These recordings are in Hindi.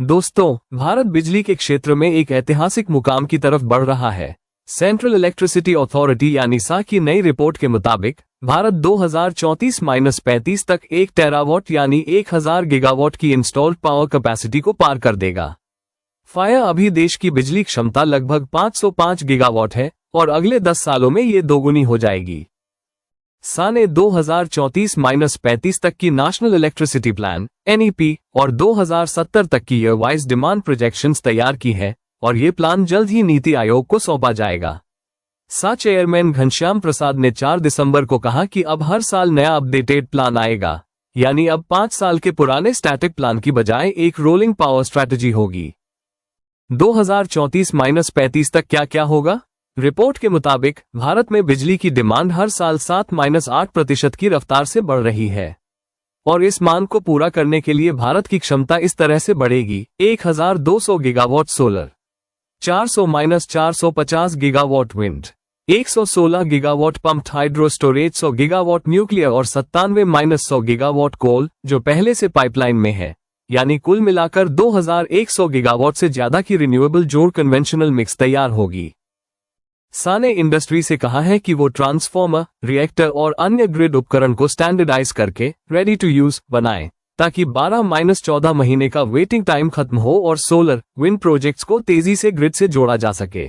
दोस्तों, भारत बिजली के क्षेत्र में एक ऐतिहासिक मुकाम की तरफ बढ़ रहा है। सेंट्रल इलेक्ट्रिसिटी अथॉरिटी यानी सा की नई रिपोर्ट के मुताबिक भारत 2034-35 तक 1 टेरावाट यानी 1000 गीगावाट की इंस्टॉल्ड पावर कैपेसिटी को पार कर देगा। फाया अभी देश की बिजली क्षमता लगभग 505 गीगावाट है और अगले 10 सालों में ये दोगुनी हो जाएगी। सा ने 2034-35 तक की नेशनल इलेक्ट्रिसिटी प्लान (NEP) और 2070 तक की ईयर वाइज डिमांड प्रोजेक्शंस तैयार की है और ये प्लान जल्द ही नीति आयोग को सौंपा जाएगा। सा चेयरमैन घनश्याम प्रसाद ने 4 दिसंबर को कहा कि अब हर साल नया अपडेटेड प्लान आएगा, यानी अब 5 साल के पुराने स्टैटिक प्लान की बजाय एक रोलिंग पावर स्ट्रैटेजी होगी। 2034-35 तक क्या क्या होगा? रिपोर्ट के मुताबिक भारत में बिजली की डिमांड हर साल 7-8% की रफ्तार से बढ़ रही है और इस मांग को पूरा करने के लिए भारत की क्षमता इस तरह से बढ़ेगी: 1200 gigawatt solar, 400-450 gigawatt wind, 116 gigawatt pumped hydro storage, 100 gigawatt nuclear और 97-100 गीगावाट कोल जो पहले से पाइपलाइन में है, यानी कुल मिलाकर 2100 गीगावाट से ज्यादा की रिन्यूएबल जोड़ कन्वेंशनल मिक्स तैयार होगी। सा ने इंडस्ट्री से कहा है कि वो ट्रांसफार्मर, रिएक्टर और अन्य ग्रिड उपकरण को स्टैंडर्डाइज करके रेडी टू यूज बनाएं, ताकि 12-14 महीने का वेटिंग टाइम खत्म हो और सोलर, विंड प्रोजेक्ट्स को तेजी से ग्रिड से जोड़ा जा सके।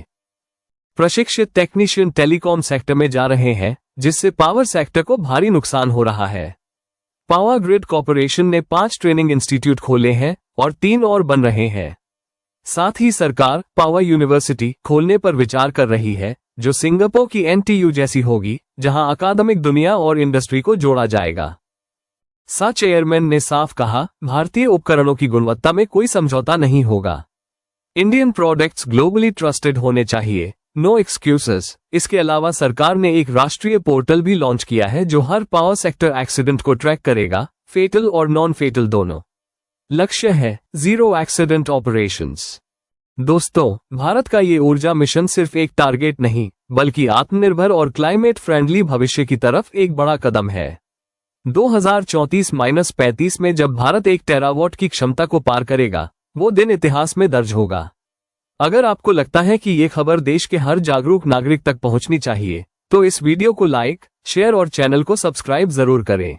प्रशिक्षित टेक्नीशियन टेलीकॉम सेक्टर में जा रहे हैं, जिससे पावर सेक्टर को भारी नुकसान हो रहा है। पावर ग्रिड कॉर्पोरेशन ने 5 ट्रेनिंग इंस्टीट्यूट खोले हैं और 3 और बन रहे हैं। साथ ही सरकार पावर यूनिवर्सिटी खोलने पर विचार कर रही है, जो सिंगापुर की NTU जैसी होगी, जहां अकादमिक दुनिया और इंडस्ट्री को जोड़ा जाएगा। सा चेयरमैन ने साफ कहा, भारतीय उपकरणों की गुणवत्ता में कोई समझौता नहीं होगा। इंडियन प्रोडक्ट्स ग्लोबली ट्रस्टेड होने चाहिए, नो एक्सक्यूजेस। इसके अलावा सरकार ने एक राष्ट्रीय पोर्टल भी लॉन्च किया है जो हर पावर सेक्टर एक्सीडेंट को ट्रैक करेगा, फेटल और नॉन फेटल दोनों। लक्ष्य है जीरो एक्सीडेंट ऑपरेशंस। दोस्तों, भारत का ये ऊर्जा मिशन सिर्फ एक टारगेट नहीं, बल्कि आत्मनिर्भर और क्लाइमेट फ्रेंडली भविष्य की तरफ एक बड़ा कदम है। 2034-35 में जब भारत 1 टेरावाट की क्षमता को पार करेगा, वो दिन इतिहास में दर्ज होगा। अगर आपको लगता है कि ये खबर देश के हर जागरूक नागरिक तक पहुंचनी चाहिए, तो इस वीडियो को लाइक, शेयर और चैनल को सब्सक्राइब जरूर करें।